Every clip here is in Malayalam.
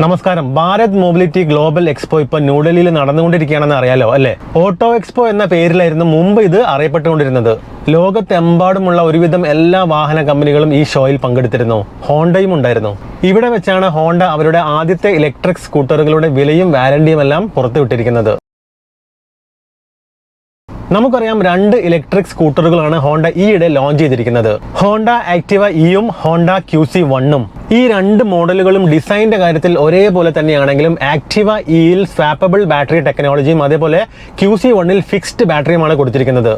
നമസ്കാരം. ഭാരത് മൊബിലിറ്റി ഗ്ലോബൽ എക്സ്പോ ഇപ്പോൾ ന്യൂഡൽഹിയിൽ നടന്നുകൊണ്ടിരിക്കുകയാണെന്ന് അറിയാലോ അല്ലേ? ഓട്ടോ എക്സ്പോ എന്ന പേരിലായിരുന്നു മുമ്പ് ഇത് അറിയപ്പെട്ടുകൊണ്ടിരുന്നത്. ലോകത്തെമ്പാടുമുള്ള ഒരുവിധം എല്ലാ വാഹന കമ്പനികളും ഈ ഷോയിൽ പങ്കെടുത്തിരുന്നു. ഹോണ്ടയും ഉണ്ടായിരുന്നു. ഇവിടെ വെച്ചാണ് ഹോണ്ട അവരുടെ ആദ്യത്തെ ഇലക്ട്രിക് സ്കൂട്ടറുകളുടെ വിലയും വാരണ്ടിയും എല്ലാം പുറത്തുവിട്ടിരിക്കുന്നത്. നമുക്കറിയാം, രണ്ട് ഇലക്ട്രിക് സ്കൂട്ടറുകളാണ് ഹോണ്ട ഈയിടെ ലോഞ്ച് ചെയ്തിരിക്കുന്നത്. ഹോണ്ട ആക്ടിവ ഇയും ഹോണ്ട QC1ഉം. ഈ രണ്ട് മോഡലുകളും ഡിസൈനിന്റെ കാര്യത്തിൽ ഒരേപോലെ തന്നെയാണെങ്കിലും ആക്ടിവ ഇയിൽ സ്വാപ്പബിൾ ബാറ്ററി ടെക്നോളജിയും അതേപോലെ QC1ൽ ഫിക്സ്ഡ് ബാറ്ററിയുമാണ് കൊടുത്തിരിക്കുന്നത്.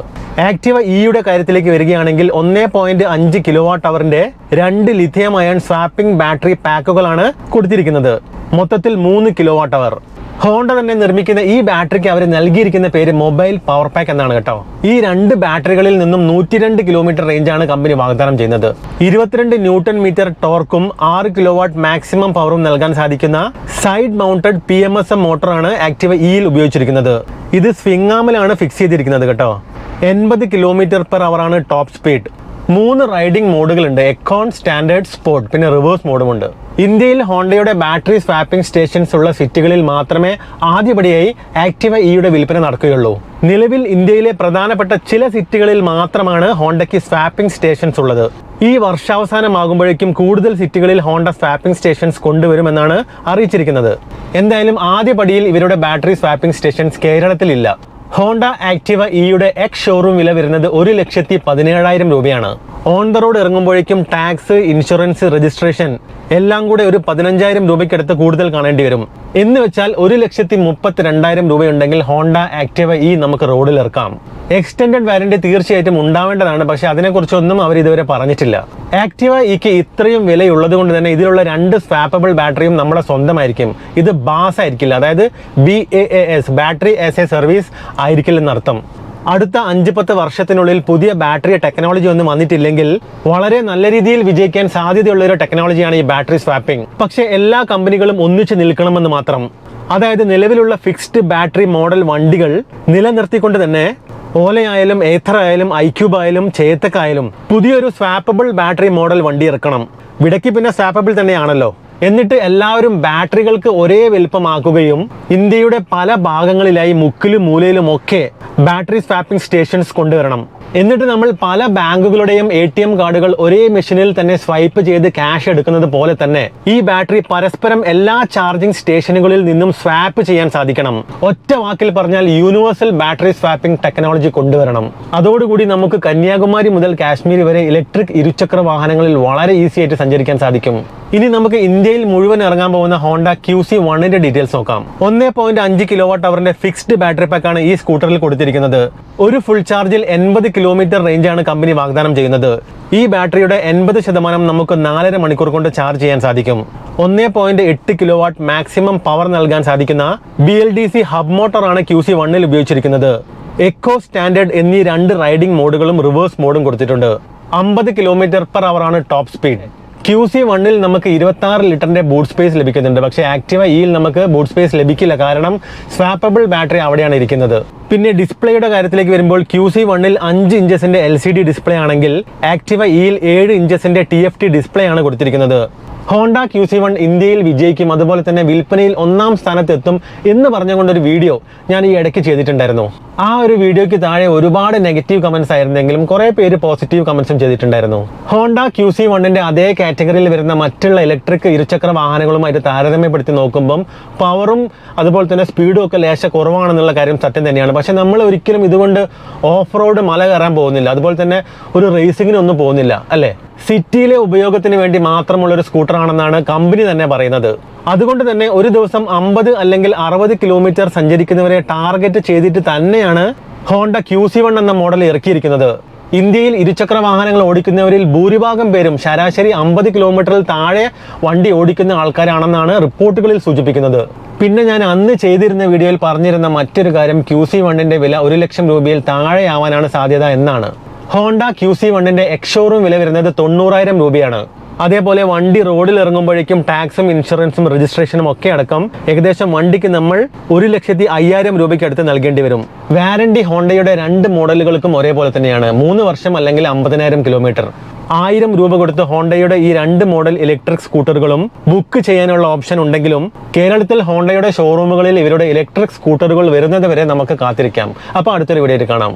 ആക്ടിവ ഇയുടെ കാര്യത്തിലേക്ക് വരികയാണെങ്കിൽ 1.5 kWh രണ്ട് ലിഥിയം അയൺ സ്വാപ്പിംഗ് ബാറ്ററി പാക്കുകളാണ് കൊടുത്തിരിക്കുന്നത്. മൊത്തത്തിൽ 3 kWh. ഹോണ്ട തന്നെ നിർമ്മിക്കുന്ന ഈ ബാറ്ററിക്ക് അവർ നൽകിയിരിക്കുന്ന പേര് മൊബൈൽ പവർ പാക്ക് എന്നാണ് കേട്ടോ. ഈ രണ്ട് ബാറ്ററികളിൽ നിന്നും 102 കിലോമീറ്റർ റേഞ്ചാണ് കമ്പനി വാഗ്ദാനം ചെയ്യുന്നത്. 22 ന്യൂട്ടൺ മീറ്റർ ടോർക്കും 6 കിലോവാട്ട് മാക്സിമം പവറും നൽകാൻ സാധിക്കുന്ന സൈഡ് മൗണ്ടഡ് PMSM മോട്ടറാണ് ആക്ടിവ ഇയിൽ ഉപയോഗിച്ചിരിക്കുന്നത്. ഇത് സ്വിംഗാമിലാണ് ഫിക്സ് ചെയ്തിരിക്കുന്നത് കേട്ടോ. 80 km/h ആണ് ടോപ്പ് സ്പീഡ്. 3 റൈഡിംഗ് മോഡുകളുണ്ട്. എക്കോൺ, സ്റ്റാൻഡേർഡ്, സ്പോർട്ട്, പിന്നെ റിവേഴ്സ് മോഡുമുണ്ട്. ഇന്ത്യയിൽ ഹോണ്ടയുടെ ബാറ്ററി സ്വാപ്പിംഗ് സ്റ്റേഷൻസ് ഉള്ള സിറ്റികളിൽ മാത്രമേ ആദ്യപടിയായി ആക്ടിവ ഇയുടെ വിൽപ്പന നടക്കുകയുള്ളൂ. നിലവിൽ ഇന്ത്യയിലെ പ്രധാനപ്പെട്ട ചില സിറ്റികളിൽ മാത്രമാണ് ഹോണ്ടയ്ക്ക് സ്വാപ്പിംഗ് സ്റ്റേഷൻസ് ഉള്ളത്. ഈ വർഷാവസാനമാകുമ്പോഴേക്കും കൂടുതൽ സിറ്റികളിൽ ഹോണ്ട സ്വാപ്പിംഗ് സ്റ്റേഷൻസ് കൊണ്ടുവരുമെന്നാണ് അറിയിച്ചിരിക്കുന്നത്. എന്തായാലും ആദ്യപടിയിൽ ഇവരുടെ ബാറ്ററി സ്വാപ്പിംഗ് സ്റ്റേഷൻസ് കേരളത്തിലില്ല. ഹോണ്ട ആക്ടിവ ഇയുടെ എക്സ് ഷോറൂം വില വരുന്നത് 1,17,000 രൂപയാണ്. ഓൺ ദ റോഡ് ഇറങ്ങുമ്പോഴേക്കും ടാക്സ്, ഇൻഷുറൻസ്, രജിസ്ട്രേഷൻ എല്ലാം കൂടെ ഒരു 15,000 രൂപയ്ക്കടുത്ത് കൂടുതൽ കാണേണ്ടി വരും. എന്ന് വെച്ചാൽ 1,32,000 രൂപയുണ്ടെങ്കിൽ ഹോണ്ട ആക്ടിവ ഇ നമുക്ക് റോഡിൽ ഇറക്കാം. എക്സ്റ്റൻഡഡ് വാറന്റി തീർച്ചയായിട്ടും ഉണ്ടാവേണ്ടതാണ്, പക്ഷെ അതിനെക്കുറിച്ചൊന്നും അവർ ഇതുവരെ പറഞ്ഞിട്ടില്ല. ആക്ടിവ ഇക്ക് ഇത്രയും വിലയുള്ളത് കൊണ്ട് തന്നെ ഇതിലുള്ള രണ്ട് സ്വാപ്പബിൾ ബാറ്ററിയും നമ്മുടെ സ്വന്തമായിരിക്കും. ഇത് ബാസ് ആയിരിക്കില്ല, അതായത് BAAS battery as a service ആയിരിക്കില്ലെന്നർത്ഥം. അടുത്ത 5-10 വർഷത്തിനുള്ളിൽ പുതിയ ബാറ്ററി ടെക്നോളജി ഒന്നും വന്നിട്ടില്ലെങ്കിൽ വളരെ നല്ല രീതിയിൽ വിജയിക്കാൻ സാധ്യതയുള്ള ഒരു ടെക്നോളജിയാണ് ഈ ബാറ്ററി സ്വാപ്പിംഗ്. പക്ഷേ എല്ലാ കമ്പനികളും ഒന്നിച്ച് നിൽക്കണമെന്ന് മാത്രം. അതായത് നിലവിലുള്ള ഫിക്സ്ഡ് ബാറ്ററി മോഡൽ വണ്ടികൾ നിലനിർത്തിക്കൊണ്ട് തന്നെ ഓലയായാലും ഏഥർ ആയാലും ഐക്യൂബ് ആയാലും ചേതക് ആയാലും പുതിയൊരു സ്വാപ്പബിൾ ബാറ്ററി മോഡൽ വണ്ടി ഇറക്കണം. വിടയ്ക്ക് പിന്നെ സ്വാപ്പബിൾ തന്നെയാണല്ലോ. എന്നിട്ട് എല്ലാവരും ബാറ്ററികൾക്ക് ഒരേ വലുപ്പമാക്കുകയും ഇന്ത്യയുടെ പല ഭാഗങ്ങളിലായി മുക്കിലും മൂലയിലും ഒക്കെ ബാറ്ററി സ്വാപ്പിംഗ് സ്റ്റേഷൻസ് കൊണ്ടുവരണം. എന്നിട്ട് നമ്മൾ പല ബാങ്കുകളുടെയും ATM കാർഡുകൾ ഒരേ മെഷീനിൽ തന്നെ സ്വൈപ്പ് ചെയ്ത് ക്യാഷ് എടുക്കുന്നത് പോലെ തന്നെ ഈ ബാറ്ററി പരസ്പരം എല്ലാ ചാർജിംഗ് സ്റ്റേഷനുകളിൽ നിന്നും സ്വാപ്പ് ചെയ്യാൻ സാധിക്കണം. ഒറ്റ വാക്കിൽ പറഞ്ഞാൽ യൂണിവേഴ്സൽ ബാറ്ററി സ്വാപ്പിംഗ് ടെക്നോളജി കൊണ്ടുവരണം. അതോടുകൂടി നമുക്ക് കന്യാകുമാരി മുതൽ കാശ്മീർ വരെ ഇലക്ട്രിക് ഇരുചക്ര വാഹനങ്ങളിൽ വളരെ ഈസി ആയിട്ട് സഞ്ചരിക്കാൻ സാധിക്കും. ഇനി നമുക്ക് ഇന്ത്യയിൽ മുഴുവൻ ഇറങ്ങാൻ പോകുന്ന ഹോണ്ട QC1ന്റെ ഡീറ്റെയിൽസ് നോക്കാം. 1.5 kWh ഫിക്സ്ഡ് ബാറ്ററി പാക്കാണ് ഈ സ്കൂട്ടറിൽ കൊടുത്തിരിക്കുന്നത്. ഒരു ഫുൾ ചാർജിൽ 80 കിലോമീറ്റർ റേഞ്ചാണ് കമ്പനി വാഗ്ദാനം ചെയ്യുന്നത്. ഈ ബാറ്ററിയുടെ 80% നമുക്ക് 4.5 മണിക്കൂർ കൊണ്ട് ചാർജ് ചെയ്യാൻ സാധിക്കും. 1.8 കിലോവാട്ട് മാക്സിമം പവർ നൽകാൻ സാധിക്കുന്ന BLDC ഹബ് മോട്ടറാണ് QC1ൽ ഉപയോഗിച്ചിരിക്കുന്നത്. എക്കോ, സ്റ്റാൻഡേർഡ് എന്നീ 2 റൈഡിംഗ് മോഡുകളും റിവേഴ്സ് മോഡും കൊടുത്തിട്ടുണ്ട്. 50 km/h ആണ് ടോപ്പ് സ്പീഡ്. QC1ൽ നമുക്ക് 26 ലിറ്ററിന്റെ ബൂട്ട് സ്പേസ് ലഭിക്കുന്നുണ്ട്. പക്ഷേ ആക്ടിവ ഇയിൽ നമുക്ക് ബൂട്ട് സ്പേസ് ലഭിക്കില്ല, കാരണം സ്വാപ്പബിൾ ബാറ്ററി അവിടെയാണ് ഇരിക്കുന്നത്. പിന്നെ ഡിസ്പ്ലേയുടെ കാര്യത്തിലേക്ക് വരുമ്പോൾ QC1ൽ 5 ഇഞ്ചസിന്റെ LCD ഡിസ്പ്ലേ ആണെങ്കിൽ ആക്ടിവ ഇയിൽ 7 ഇഞ്ചസിന്റെ TFT ഡിസ്പ്ലേ ആണ് കൊടുത്തിരിക്കുന്നത്. ഹോണ്ട QC1 ഇന്ത്യയിൽ വിജയിക്കും, അതുപോലെ തന്നെ വിൽപ്പനയിൽ 1ാം സ്ഥാനത്തെത്തും എന്ന് പറഞ്ഞുകൊണ്ടൊരു വീഡിയോ ഞാൻ ഈ ഇടയ്ക്ക് ചെയ്തിട്ടുണ്ടായിരുന്നു. ആ ഒരു വീഡിയോയ്ക്ക് താഴെ ഒരുപാട് നെഗറ്റീവ് കമന്റ്സ് ആയിരുന്നെങ്കിലും കുറെ പേര് പോസിറ്റീവ് കമന്റ്സും ചെയ്തിട്ടുണ്ടായിരുന്നു. ഹോണ്ട QC1ന്റെ അതേ കാറ്റഗറിയിൽ വരുന്ന മറ്റുള്ള ഇലക്ട്രിക് ഇരുചക്ര വാഹനങ്ങളുമായിട്ട് താരതമ്യപ്പെടുത്തി നോക്കുമ്പം പവറും അതുപോലെ തന്നെ സ്പീഡും ഒക്കെ ലേശ കുറവാണെന്നുള്ള കാര്യം സത്യം തന്നെയാണ്. പക്ഷെ നമ്മൾ ഒരിക്കലും ഇതുകൊണ്ട് ഓഫ് റോഡ് മല കയറാൻ പോകുന്നില്ല, അതുപോലെ തന്നെ ഒരു റേസിങ്ങിനൊന്നും പോകുന്നില്ല അല്ലേ. സിറ്റിയിലെ ഉപയോഗത്തിന് വേണ്ടി മാത്രമുള്ള ഒരു സ്കൂട്ടറാണെന്നാണ് കമ്പനി തന്നെ പറയുന്നത്. അതുകൊണ്ട് തന്നെ ഒരു ദിവസം 50 അല്ലെങ്കിൽ 60 കിലോമീറ്റർ സഞ്ചരിക്കുന്നവരെ ടാർഗറ്റ് ചെയ്തിട്ട് തന്നെയാണ് ഹോണ്ട QC1 എന്ന മോഡൽ ഇറക്കിയിരിക്കുന്നത്. ഇന്ത്യയിൽ ഇരുചക്ര വാഹനങ്ങൾ ഓടിക്കുന്നവരിൽ ഭൂരിഭാഗം പേരും ശരാശരി 50 കിലോമീറ്ററിൽ താഴെ വണ്ടി ഓടിക്കുന്ന ആൾക്കാരാണെന്നാണ് റിപ്പോർട്ടുകളിൽ സൂചിപ്പിക്കുന്നത്. പിന്നെ ഞാൻ അന്ന് ചെയ്തിരുന്ന വീഡിയോയിൽ പറഞ്ഞിരുന്ന മറ്റൊരു കാര്യം QC1ന്റെ വില 1 ലക്ഷം രൂപയിൽ താഴെയാവാനാണ് സാധ്യത എന്നാണ്. ഹോണ്ട QC1ന്റെ എക്സ് ഷോറൂം വില വരുന്നത് 90,000 രൂപയാണ്. അതേപോലെ വണ്ടി റോഡിൽ ഇറങ്ങുമ്പോഴേക്കും ടാക്സും ഇൻഷുറൻസും രജിസ്ട്രേഷനും ഒക്കെ അടക്കം ഏകദേശം വണ്ടിക്ക് നമ്മൾ 1,05,000 രൂപയ്ക്ക് അടുത്ത് നൽകേണ്ടി വരും. വാറണ്ടി ഹോണ്ടയുടെ 2 മോഡലുകൾക്കും ഒരേപോലെ തന്നെയാണ്, 3 വർഷം അല്ലെങ്കിൽ 50,000 കിലോമീറ്റർ. 1000 രൂപ കൊടുത്ത് ഹോണ്ടയുടെ ഈ 2 മോഡൽ ഇലക്ട്രിക് സ്കൂട്ടറുകളും ബുക്ക് ചെയ്യാനുള്ള ഓപ്ഷൻ ഉണ്ടെങ്കിലും കേരളത്തിൽ ഹോണ്ടയുടെ ഷോറൂമുകളിൽ ഇവരുടെ ഇലക്ട്രിക് സ്കൂട്ടറുകൾ വരുന്നത് വരെ നമുക്ക് കാത്തിരിക്കാം. അപ്പോൾ അടുത്തൊരു വീഡിയോയിൽ കാണാം.